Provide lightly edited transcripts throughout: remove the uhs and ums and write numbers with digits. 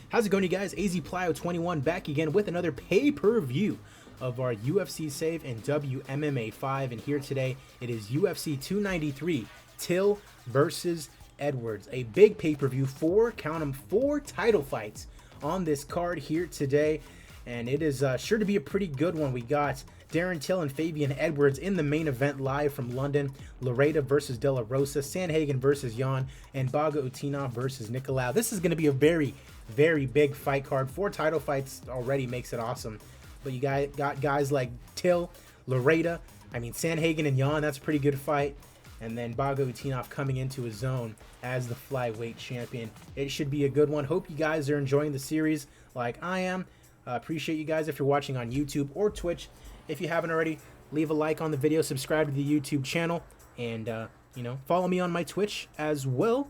How's it going, you guys? AZ Plyo 21 back again with another pay-per-view of our UFC save and WMMA 5. And here today, it is UFC 293, Till versus Edwards. A big pay-per-view, count them, four title fights on this card here today. And it is sure to be a pretty good one. We got Darren Till and Fabian Edwards in the main event live from London. Loretta versus De La Rosa, Sandhagen versus Jan, and Baga Utinov versus Nicolau. This is going to be a very big fight card. Four title fights already makes it awesome. But you got guys like Till, Loretta, Sandhagen and Jan, that's a pretty good fight. And then Baga Utinov coming into his zone as the flyweight champion. It should be a good one. Hope you guys are enjoying the series like I am. Appreciate you guys if you're watching on YouTube or Twitch. If you haven't already, leave a like on the video, subscribe to the YouTube channel, and follow me on my Twitch as well.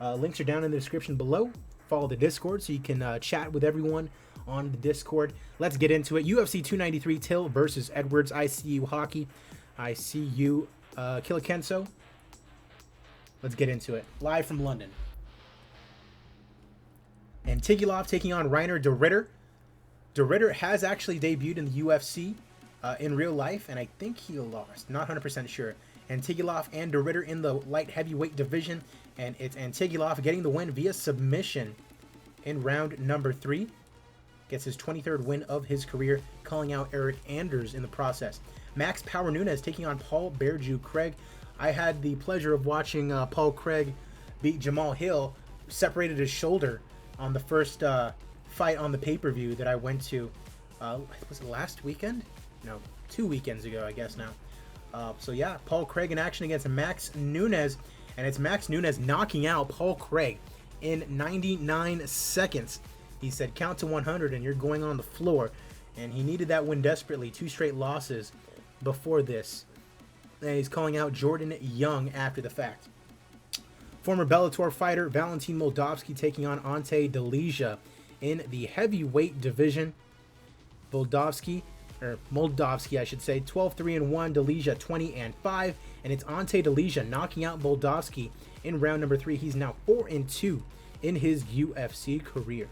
Links are down in the description below. Follow the Discord so you can chat with everyone on the Discord. Let's get into it. UFC 293, Till versus Edwards. I see you, Hockey. I see you, Killakenso. Let's get into it. Live from London. And Tigulov taking on Reiner de Ritter. De Ritter has actually debuted in the UFC in real life, and I think he lost. Not 100% sure. Antigulov and de Ritter in the light heavyweight division, and it's Antigulov getting the win via submission in round number 3. Gets his 23rd win of his career, calling out Eric Anders in the process. Max Power Nunes taking on Paul Bearju Craig. I had the pleasure of watching Paul Craig beat Jamal Hill, separated his shoulder on the first fight on the pay-per-view that I went to. Was it last weekend? No, 2 weekends ago, I guess now. So yeah, Paul Craig in action against Max Nunes, and it's Max Nunes knocking out Paul Craig in 99 seconds. He said, count to 100 and you're going on the floor. And he needed that win desperately. 2 straight losses before this. And he's calling out Jordan Young after the fact. Former Bellator fighter Valentine Moldovsky taking on Ante Delegia in the heavyweight division. Moldovsky, I should say, 12-3-1, Delegia 20-5, and it's Ante Delegia knocking out Moldovsky in round number 3. He's now 4-2 in his UFC career.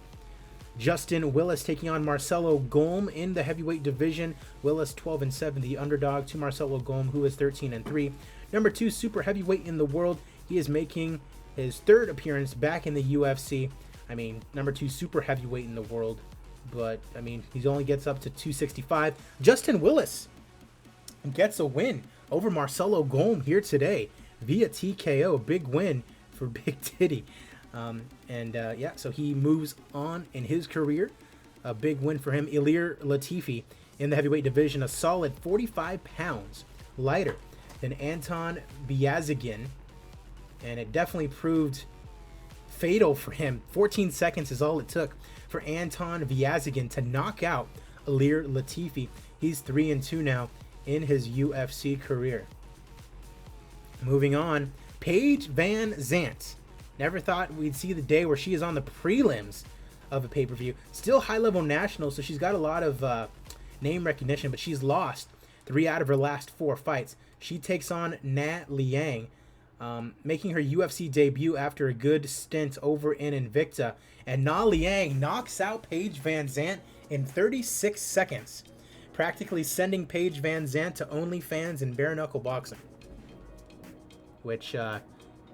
Justin Willis taking on Marcelo Gome in the heavyweight division. Willis 12-7, the underdog to Marcelo Gome, who is 13-3. Number 2 super heavyweight in the world. He is making his 3rd appearance back in the UFC. Number 2 super heavyweight in the world. But, he only gets up to 265. Justin Willis gets a win over Marcelo Gome here today via TKO. Big win for Big Titty. So he moves on in his career. A big win for him. Ilir Latifi in the heavyweight division, a solid 45 pounds lighter than Anton Biazagin. And it definitely proved fatal for him. 14 seconds is all it took for Anton Biazagin to knock out Ilir Latifi. He's 3-2 now in his UFC career. Moving on, Paige Van Zantz. Never thought we'd see the day where she is on the prelims of a pay-per-view. Still high-level national, so she's got a lot of name recognition, but she's lost 3 out of her last 4 fights. She takes on Na Liang, making her UFC debut after a good stint over in Invicta. And Na Liang knocks out Paige Van Zantz in 36 seconds, practically sending Paige Van Zantz to OnlyFans and bare-knuckle boxing, which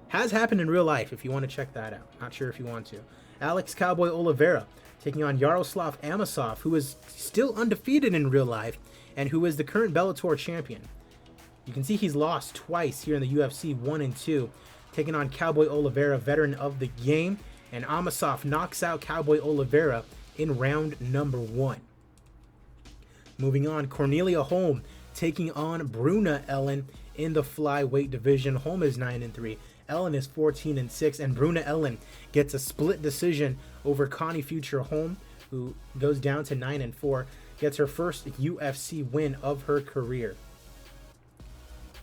has happened in real life if you want to check that out. Not sure if you want to. Alex Cowboy Oliveira taking on Yaroslav Amosov, who is still undefeated in real life and who is the current Bellator champion. You can see he's lost twice here in the UFC, 1-2, taking on Cowboy Oliveira, veteran of the game, and Amosov knocks out Cowboy Oliveira in round number 1. Moving on, Cornelia Holm taking on Bruna Ellen in the flyweight division. Holm is 9-3, Ellen is 14-6, and Bruna Ellen gets a split decision over Connie Future Holm, who goes down to 9-4, gets her first UFC win of her career.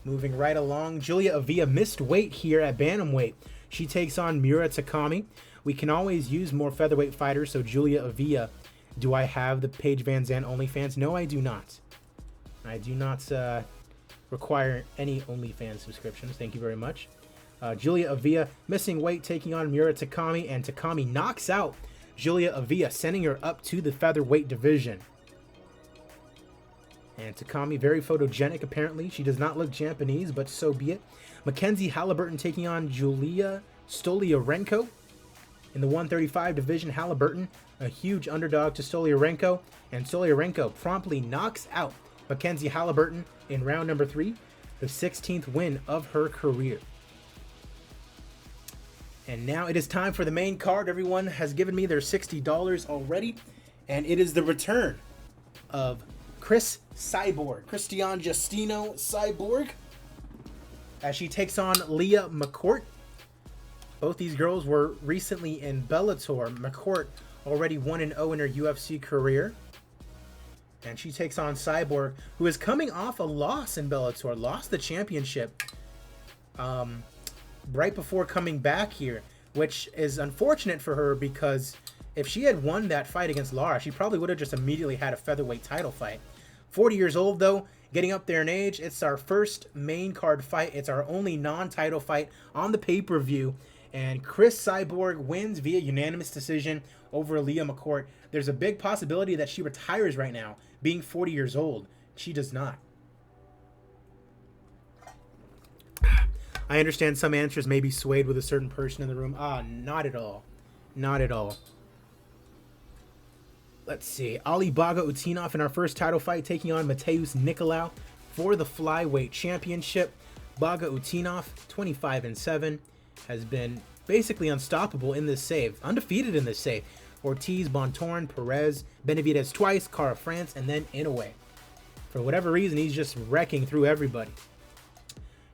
Moving right along, Julia Avila missed weight here at bantamweight. She takes on Miura Takami. We can always use more featherweight fighters, so Julia Avila. Do I have the Paige Van Zantz OnlyFans? No, I do not. I do not require any OnlyFans subscriptions. Thank you very much. Julia Avila missing weight, taking on Miura Takami, and Takami knocks out Julia Avila, sending her up to the featherweight division. And Takami, very photogenic apparently. She does not look Japanese, but so be it. Mackenzie Halliburton taking on Julia Stoliarenko. In the 135 division, Halliburton, a huge underdog to Stoliarenko. And Stoliarenko promptly knocks out Mackenzie Halliburton in round number 3. The 16th win of her career. And now it is time for the main card. Everyone has given me their $60 already. And it is the return of Cristian Justino Cyborg, as she takes on Leah McCourt. Both these girls were recently in Bellator. McCourt already 1-0 in her UFC career. And she takes on Cyborg, who is coming off a loss in Bellator. Lost the championship right before coming back here, which is unfortunate for her, because if she had won that fight against Lara, she probably would have just immediately had a featherweight title fight. 40 years old, though, getting up there in age. It's our first main card fight. It's our only non-title fight on the pay-per-view. And Chris Cyborg wins via unanimous decision over Leah McCourt. There's a big possibility that she retires right now, being 40 years old. She does not. I understand some answers may be swayed with a certain person in the room. Not at all. Not at all. Let's see. Ali Bagautinov in our first title fight, taking on Mateusz Nicolau for the flyweight championship. Bagautinov, 25-7, has been basically unstoppable in this save. Undefeated in this save. Ortiz, Bontorn, Perez, Benavidez twice, Cara France, and then Inoue. For whatever reason, he's just wrecking through everybody.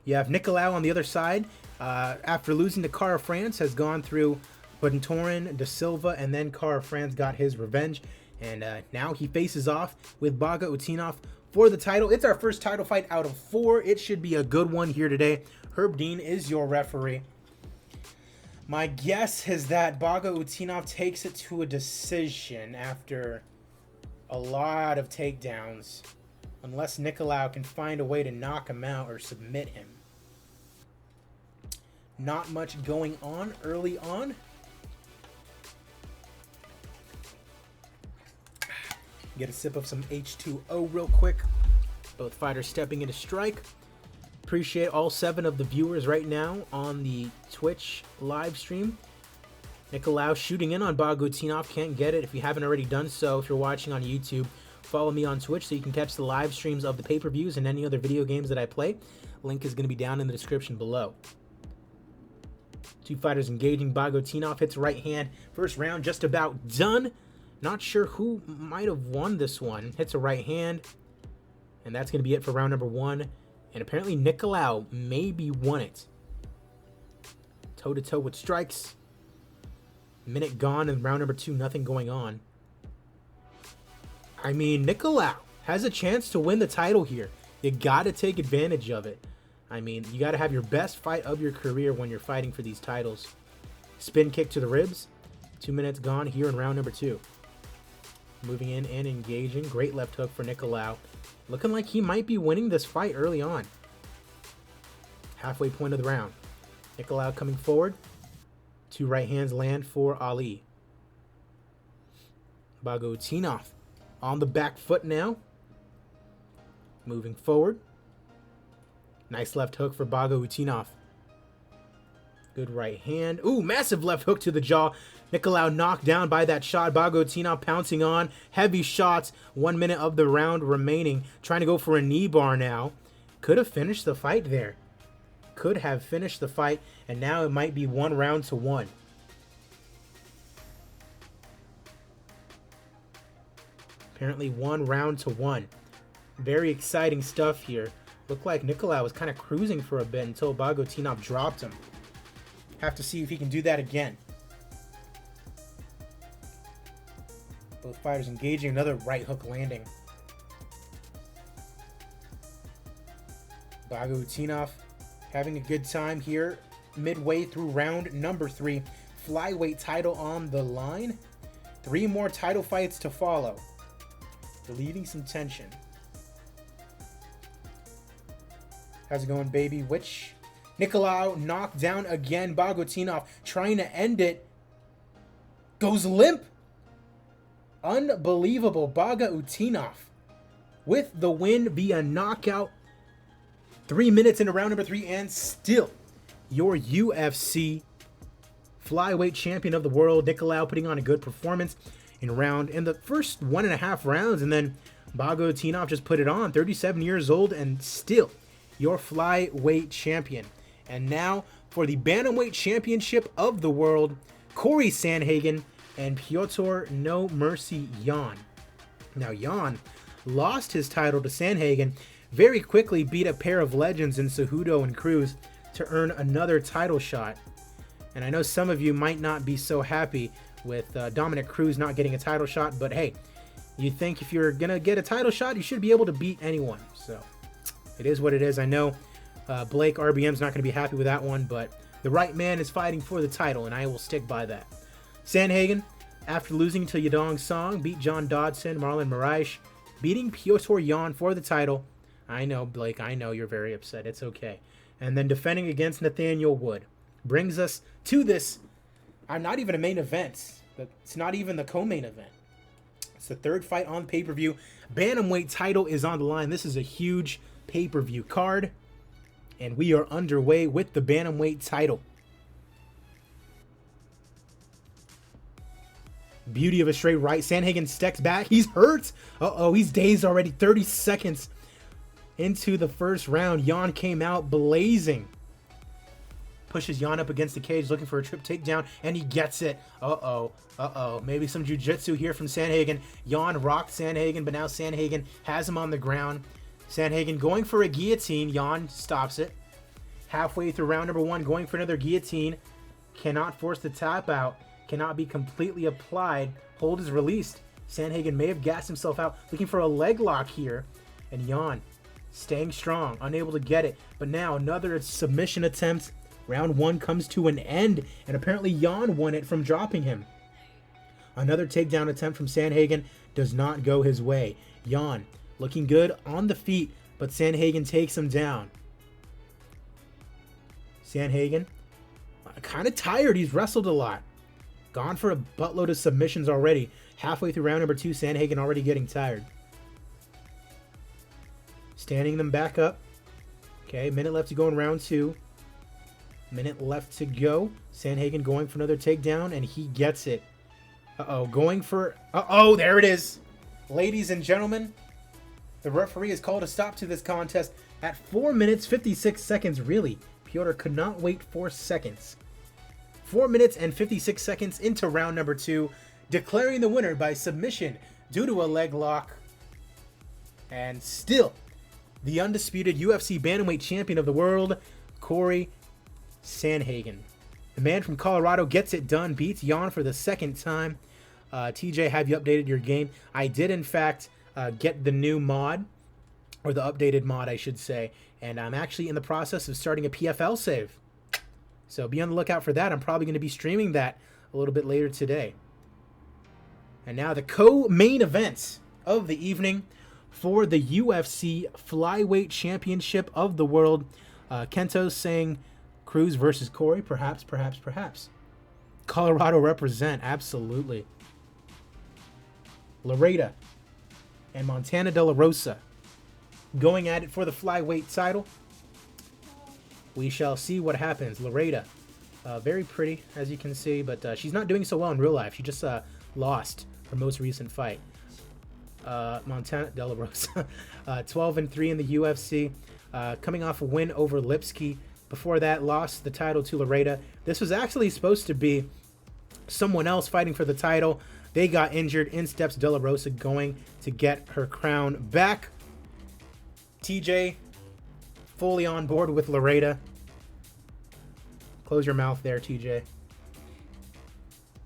You have Nicolau on the other side. After losing to Cara France, has gone through Bontorn, Da Silva, and then Cara France got his revenge. And now he faces off with Bagautinov for the title. It's our first title fight out of 4. It should be a good one here today. Herb Dean is your referee. My guess is that Bagautinov takes it to a decision after a lot of takedowns, unless Nicolau can find a way to knock him out or submit him. Not much going on early on. Get a sip of some H2O real quick. Both fighters stepping into strike. Appreciate all 7 of the viewers right now on the Twitch live stream. Nicolau shooting in on Bagautinov. Can't get it if you haven't already done so. If you're watching on YouTube, follow me on Twitch so you can catch the live streams of the pay-per-views and any other video games that I play. Link is going to be down in the description below. Two fighters engaging. Bagautinov hits right hand. First round just about done. Not sure who might have won this one. Hits a right hand. And that's going to be it for round number 1. And apparently Nicolau maybe won it. Toe-to-toe with strikes. Minute gone in round number 2. Nothing going on. I mean, Nicolau has a chance to win the title here. You got to take advantage of it. I mean, you got to have your best fight of your career when you're fighting for these titles. Spin kick to the ribs. 2 minutes gone here in round number 2. Moving in and engaging. Great left hook for Nicolau. Looking like he might be winning this fight early on. Halfway point of the round. Nicolau coming forward. 2 right hands land for Ali. Bagautinov on the back foot now. Moving forward. Nice left hook for Bagautinov. Good right hand. Ooh, massive left hook to the jaw. Nicolau knocked down by that shot. Bagautinov pouncing on. Heavy shots. 1 minute of the round remaining. Trying to go for a knee bar now. Could have finished the fight there. Could have finished the fight. And now it might be 1 round to 1. Apparently 1 round to 1. Very exciting stuff here. Looked like Nicolau was kind of cruising for a bit until Bagautinov dropped him. Have to see if he can do that again. Both fighters engaging. Another right hook landing. Bagautinov having a good time here. Midway through round number 3. Flyweight title on the line. 3 more title fights to follow. Relieving some tension. How's it going, baby? Which? Nicolau knocked down again. Bagautinov trying to end it. Goes limp. unbelievable Bagautinov with the win via knockout. 3 minutes into round number 3, and still your UFC flyweight champion of the world, Nicolau, putting on a good performance in the first 1.5 rounds, and then Bagautinov just put it on. 37 years old and still your flyweight champion. And now for the bantamweight championship of the world, Corey Sandhagen and Piotr No Mercy Yan. Now Yan lost his title to Sandhagen, very quickly beat a pair of legends in Cejudo and Cruz to earn another title shot. And I know some of you might not be so happy with Dominic Cruz not getting a title shot, but hey, you think if you're going to get a title shot, you should be able to beat anyone. So it is what it is. I know Blake RBM's not going to be happy with that one, but the right man is fighting for the title, and I will stick by that. Sandhagen, after losing to Yadong Song, beat John Dodson, Marlon Moraes, beating Piotr Yan for the title. I know, Blake, I know you're very upset. It's okay. And then defending against Nathaniel Wood. Brings us to this. I'm not even a main event. It's not even the co-main event. It's the third fight on pay-per-view. Bantamweight title is on the line. This is a huge pay-per-view card. And we are underway with the Bantamweight title. Beauty of a straight right. Sandhagen steps back. He's hurt. Uh-oh, he's dazed already. 30 seconds into the first round. Yan came out blazing. Pushes Yan up against the cage, looking for a trip takedown, and he gets it. Uh-oh. Uh-oh. Maybe some jiu-jitsu here from Sandhagen. Yan rocked Sandhagen, but now Sandhagen has him on the ground. Sandhagen going for a guillotine. Yan stops it. Halfway through round number 1, going for another guillotine. Cannot force the tap out. Cannot be completely applied. Hold is released. Sandhagen may have gassed himself out, looking for a leg lock here. And Yan staying strong, unable to get it. But now another submission attempt. Round 1 comes to an end, and apparently Yan won it from dropping him. Another takedown attempt from Sandhagen does not go his way. Yan looking good on the feet, but Sandhagen takes him down. Sandhagen kind of tired. He's wrestled a lot. Gone for a buttload of submissions already. Halfway through round number 2, Sandhagen already getting tired. Standing them back up. Okay, minute left to go in round 2. Minute left to go. Sandhagen going for another takedown, and he gets it. Uh-oh, going for... Uh-oh, there it is. Ladies and gentlemen, the referee has called a stop to this contest at 4 minutes, 56 seconds. Really, Piotr could not wait 4 seconds. 4 minutes and 56 seconds into round number 2, declaring the winner by submission due to a leg lock. And still, the undisputed UFC Bantamweight champion of the world, Corey Sandhagen. The man from Colorado gets it done, beats Yan for the second time. TJ, have you updated your game? I did, in fact, get the new mod, or the updated mod, I should say, and I'm actually in the process of starting a PFL save. So be on the lookout for that. I'm probably going to be streaming that a little bit later today. And now the co-main events of the evening for the UFC Flyweight Championship of the World. Kento's saying Cruz versus Corey. Perhaps. Colorado represent. Absolutely. Laredo and Montana De La Rosa going at it for the flyweight title. We shall see what happens. Laredo, very pretty, as you can see, but she's not doing so well in real life. She just lost her most recent fight. Montana De La Rosa, 12-3 in the UFC, coming off a win over Lipsky. Before that, lost the title to Laredo. This was actually supposed to be someone else fighting for the title. They got injured. In steps De La Rosa, going to get her crown back. TJ, fully on board with Laredo. Close your mouth there, TJ.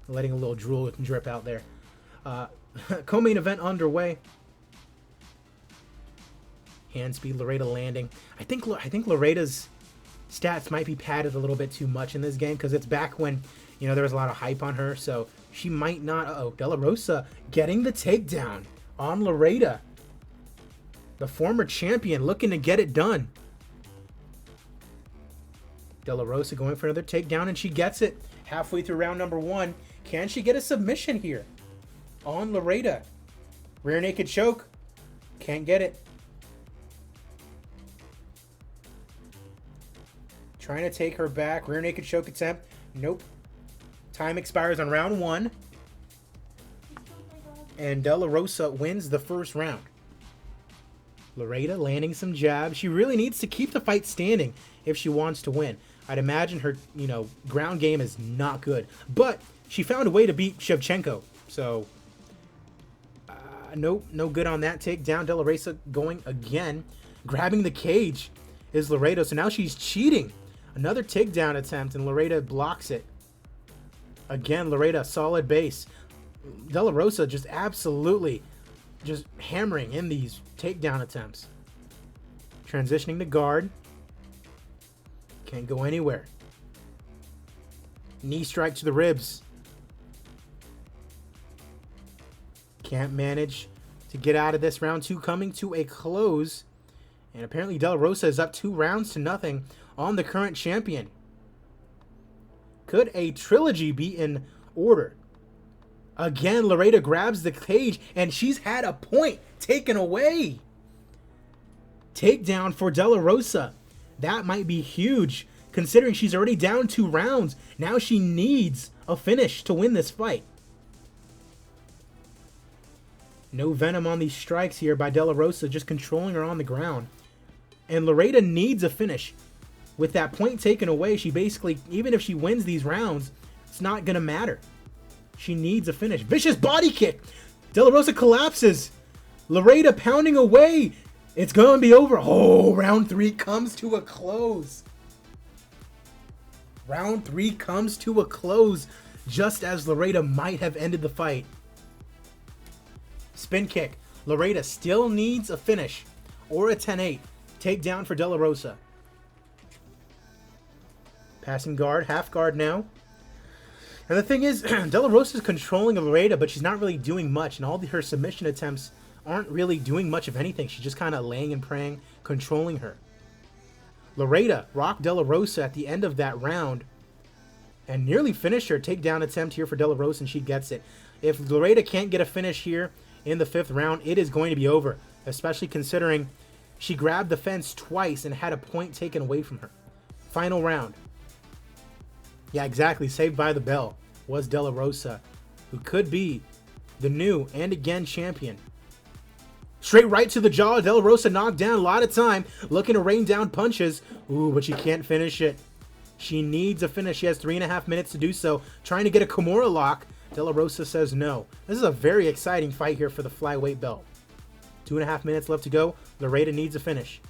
Letting a little drool drip out there. Co-main event underway. Hand speed, Laredo landing. I think Laredo's stats might be padded a little bit too much in this game, because it's back when, you know, there was a lot of hype on her, so she might not. Uh-oh, De La Rosa getting the takedown on Laredo. The former champion looking to get it done. De La Rosa going for another takedown, and she gets it halfway through round number 1. Can she get a submission here? on Loretta. Rear naked choke. Can't get it. Trying to take her back. Rear naked choke attempt. Nope. Time expires on round 1. And De La Rosa wins the first round. Loretta landing some jabs. She really needs to keep the fight standing if she wants to win. I'd imagine her, ground game is not good. But she found a way to beat Shevchenko. So, nope, no good on that takedown. De La Rosa going again. Grabbing the cage is Loretta. So now she's cheating. Another takedown attempt, and Loretta blocks it. Again, Loretta, solid base. De La Rosa just absolutely just hammering in these takedown attempts. Transitioning to guard. Can't go anywhere. Knee strike to the ribs. Can't manage to get out of this. Round 2 coming to a close. And apparently De La Rosa is up 2-0 on the current champion. Could a trilogy be in order? Again, Loretta grabs the cage, and she's had a point taken away. Takedown for De La Rosa. That might be huge, considering she's already down 2 rounds. Now she needs a finish to win this fight. No venom on these strikes here by De La Rosa, just controlling her on the ground. And Loretta needs a finish. With that point taken away, she basically, even if she wins these rounds, it's not going to matter. She needs a finish. Vicious body kick. De La Rosa collapses. Loretta pounding away. It's going to be over. Oh, round 3 comes to a close. Round 3 comes to a close just as Loretta might have ended the fight. Spin kick. Loretta still needs a finish or a 10-8. Takedown for De La Rosa. Passing guard, half guard now. And the thing is, De La Rosa is controlling Loretta, but she's not really doing much. And all her submission attempts aren't really doing much of anything. She's just kind of laying and praying, controlling her. Loretta rocked De La Rosa at the end of that round and nearly finished her takedown attempt here for De La Rosa, and she gets it. If Loretta can't get a finish here in the 5th round, it is going to be over, especially considering she grabbed the fence twice and had a point taken away from her. Final round. Yeah, exactly. Saved by the bell was De La Rosa, who could be the new and again champion. Straight right to the jaw. De La Rosa knocked down a lot of time, looking to rain down punches. Ooh, but she can't finish it. She needs a finish. She has 3.5 minutes to do so. Trying to get a Kimura lock. De La Rosa says no. This is a very exciting fight here for the flyweight belt. 2.5 minutes left to go. Loretta needs a finish.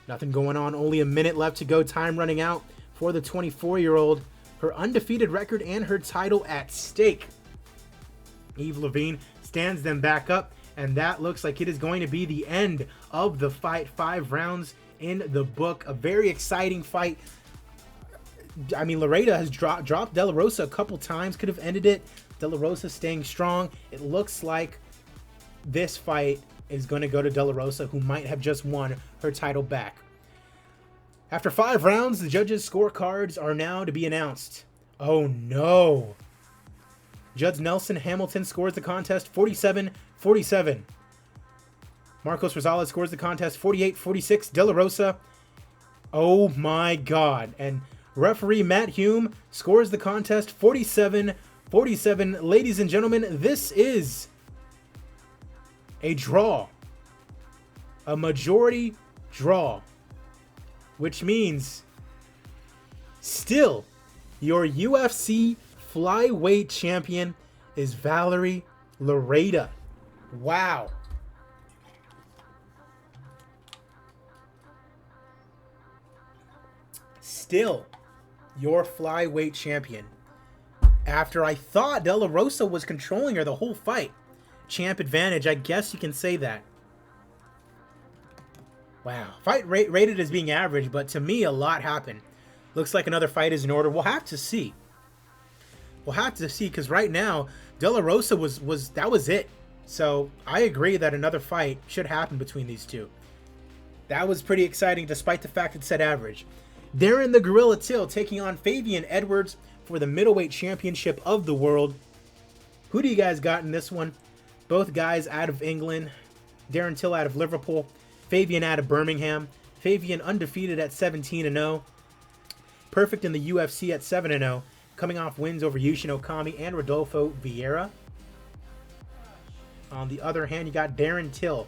Nothing going on. Only a minute left to go. Time running out for the 24-year-old. Her undefeated record and her title at stake. Eve Levine stands them back up, and that looks like it is going to be the end of the fight. 5 rounds in the book. A very exciting fight. I mean, Loretta has dropped De La Rosa a couple times. Could have ended it. De La Rosa staying strong. It looks like this fight is going to go to De La Rosa, who might have just won her title back. After 5 rounds, the judges' scorecards are now to be announced. Oh no. Judge Nelson Hamilton scores the contest 47-47. Marcos Rosales scores the contest 48-46. De La Rosa. Oh my God. And referee Matt Hume scores the contest 47-47. Ladies and gentlemen, this is a draw. A majority draw. Which means still your UFC flyweight champion is Valerie Loretta. Wow. Still your flyweight champion. After I thought De La Rosa was controlling her the whole fight. Champ advantage, I guess you can say that. Wow. Fight rated as being average, but to me, a lot happened. Looks like another fight is in order. We'll have to see. We'll have to see, because right now, De La Rosa that was it. So I agree that another fight should happen between these two. That was pretty exciting, despite the fact it said average. Darren the Gorilla Till taking on Fabian Edwards for the middleweight championship of the world. Who do you guys got in this one? Both guys out of England. Darren Till out of Liverpool. Fabian out of Birmingham. Fabian undefeated at 17-0. Perfect in the UFC at 7-0. Coming off wins over Yushin Okami and Rodolfo Vieira. On the other hand, you got Darren Till.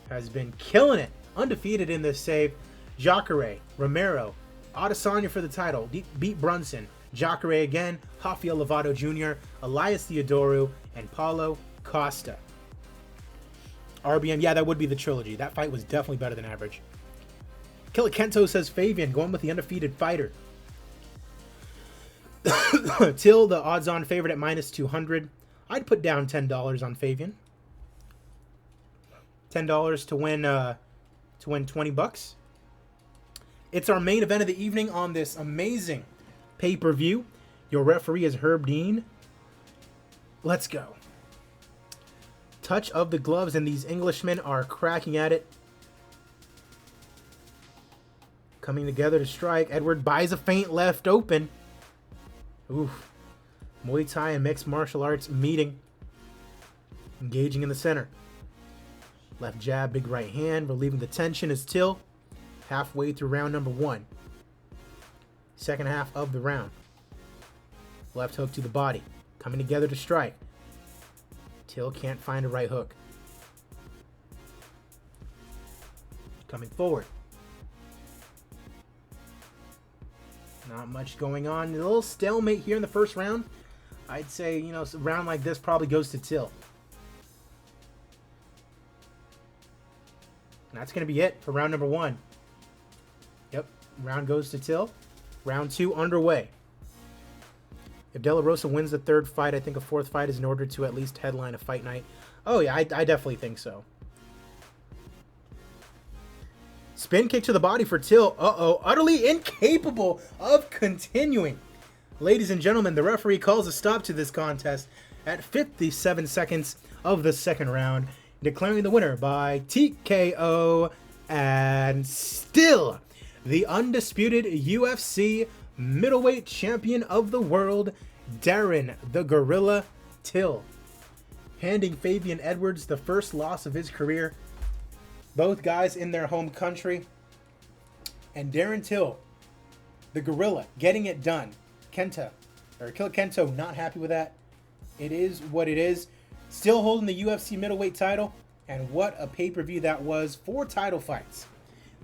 Has been killing it. Undefeated in this save. Jacare, Romero, Adesanya for the title. Beat Brunson. Jacare again. Rafael Lovato Jr., Elias Theodorou, and Paulo Costa. RBM, yeah, that would be the trilogy. That fight was definitely better than average. Killer Kento says Fabian going with the undefeated fighter. Till, the odds-on favorite at -200. I'd put down $10 on Fabian. $10 to win 20 bucks. It's our main event of the evening on this amazing pay-per-view. Your referee is Herb Dean. Let's go. Touch of the gloves, and these Englishmen are cracking at it. Coming together to strike. Edward buys a feint left open. Oof. Muay Thai and mixed martial arts meeting. Engaging in the center. Left jab, big right hand. Relieving the tension is Till. Halfway through round number 1. Second half of the round. Left hook to the body. Coming together to strike. Till can't find a right hook. Coming forward. Not much going on. A little stalemate here in the first round. I'd say, you know, a round like this probably goes to Till. And that's going to be it for round number 1. Yep, round goes to Till. Round 2 underway. If De La Rosa wins the third fight, I think a fourth fight is in order to at least headline a fight night. Oh yeah, I definitely think so. Spin kick to the body for Till. Uh-oh, utterly incapable of continuing. Ladies and gentlemen, the referee calls a stop to this contest at 57 seconds of the second round, declaring the winner by TKO, and still the undisputed UFC middleweight champion of the world, Darren the Gorilla Till, handing Fabian Edwards the first loss of his career. Both guys in their home country. And Darren Till, the Gorilla, getting it done. Killer Kento not happy with that. It is what it is. Still holding the UFC middleweight title. And what a pay-per-view that was. 4 title fights.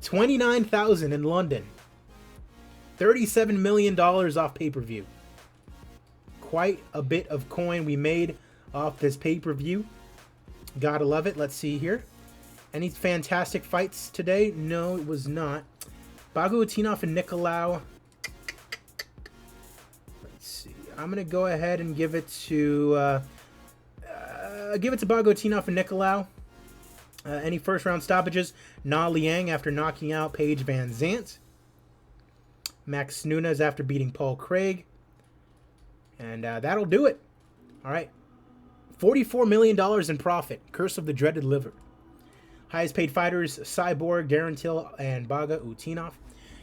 $29,000 in London. $37 million off pay-per-view. Quite a bit of coin we made off this pay-per-view. Gotta love it. Let's see here. Any fantastic fights today? No, it was not. Bagotinov and Nicolau. Let's see. I'm going to go ahead and give it to Bagotinov and Nicolau. Any first round stoppages? Na Liang after knocking out Paige Van Zantz. Max Nunes after beating Paul Craig. And that'll do it. All right. $44 million in profit. Curse of the Dreaded Liver. Highest paid fighters, Cyborg, Darren Till, and Bagotinov.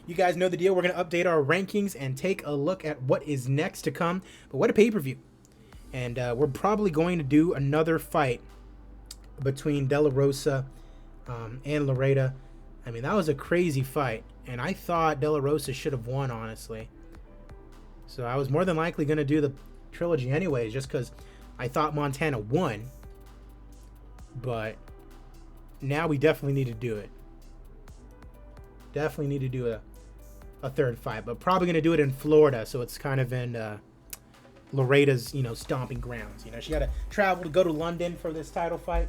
You guys know the deal. We're going to update our rankings and take a look at what is next to come. But what a pay-per-view. And we're probably going to do another fight between De La Rosa and Loretta. I mean, that was a crazy fight. And I thought De La Rosa should have won, honestly. So I was more than likely going to do the trilogy anyways, just because I thought Montana won. But now we definitely need to do it. Definitely need to do a third fight. But probably going to do it in Florida, so it's kind of in Loretta's, stomping grounds. She got to travel to go to London for this title fight.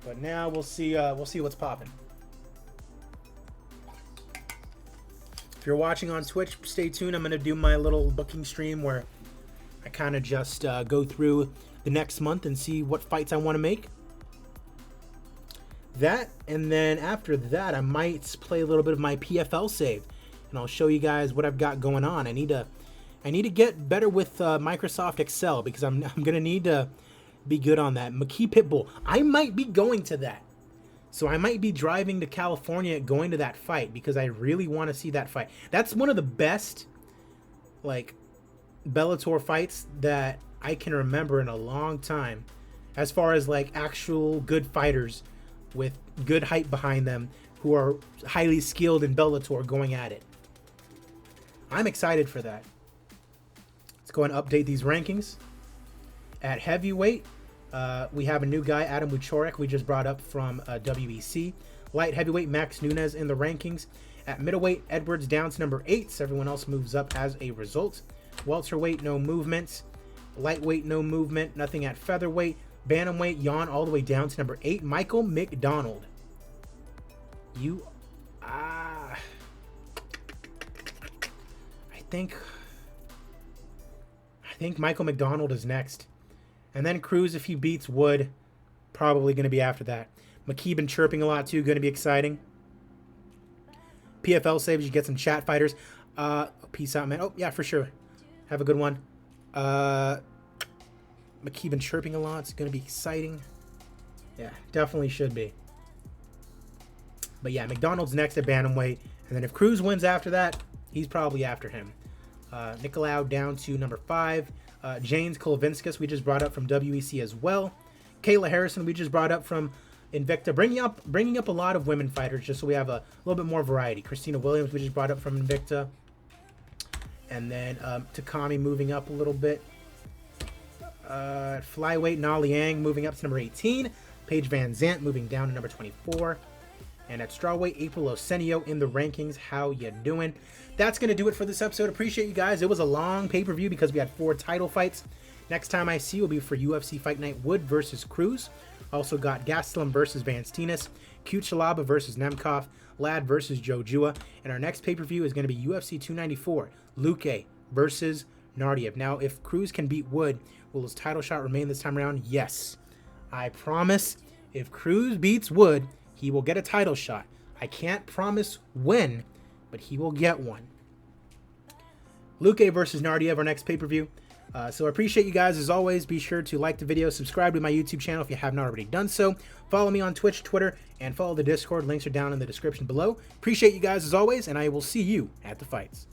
But now we'll see what's popping. If you're watching on Twitch, stay tuned. I'm going to do my little booking stream where I kind of just go through the next month and see what fights I want to make. That, and then after that, I might play a little bit of my PFL save, and I'll show you guys what I've got going on. I need to get better with Microsoft Excel, because I'm going to need to be good on that. McKee Pitbull, I might be going to that. So I might be driving to California going to that fight, because I really want to see that fight. That's one of the best, Bellator fights that I can remember in a long time, as far as like actual good fighters with good hype behind them who are highly skilled in Bellator going at it. I'm excited for that. Let's go and update these rankings. At heavyweight, we have a new guy, Adam Wuchorek, we just brought up from WEC. Light heavyweight, Max Nunes in the rankings. At middleweight, Edwards down to number 8. So everyone else moves up as a result. Welterweight, no movement. Lightweight, no movement. Nothing at featherweight. Bantamweight, Jan all the way down to number 8. Michael McDonald. I think Michael McDonald is next. And then Cruz, if he beats Wood, probably going to be after that. McKee been chirping a lot too, going to be exciting. PFL saves, you get some chat fighters. Peace out, man. Oh, yeah, for sure. Have a good one. McKee been chirping a lot. It's going to be exciting. Yeah, definitely should be. But yeah, McDonald's next at bantamweight. And then if Cruz wins after that, he's probably after him. Nicolau down to number 5. James Kolovinskas, we just brought up from WEC as well. Kayla Harrison, we just brought up from Invicta, bringing up a lot of women fighters just so we have a little bit more variety. Christina Williams, we just brought up from Invicta. And then Takami moving up a little bit. Flyweight, Na Liang moving up to number 18. Paige Van Zant moving down to number 24. And at strawweight, April Osenio in the rankings. How you doing? That's going to do it for this episode. Appreciate you guys. It was a long pay-per-view because we had 4 title fights. Next time I see will be for UFC Fight Night Wood versus Cruz. Also got Gastelum versus Vanstinas, Kuchalaba versus Nemkov, Ladd versus Joe Jua. And our next pay-per-view is going to be UFC 294, Luque versus Nardiev. Now, if Cruz can beat Wood, will his title shot remain this time around? Yes. I promise if Cruz beats Wood, he will get a title shot. I can't promise when, but he will get one. Luque versus Nardiev, our next pay-per-view. So I appreciate you guys as always. Be sure to like the video, subscribe to my YouTube channel if you have not already done so. Follow me on Twitch, Twitter, and follow the Discord. Links are down in the description below. Appreciate you guys as always, and I will see you at the fights.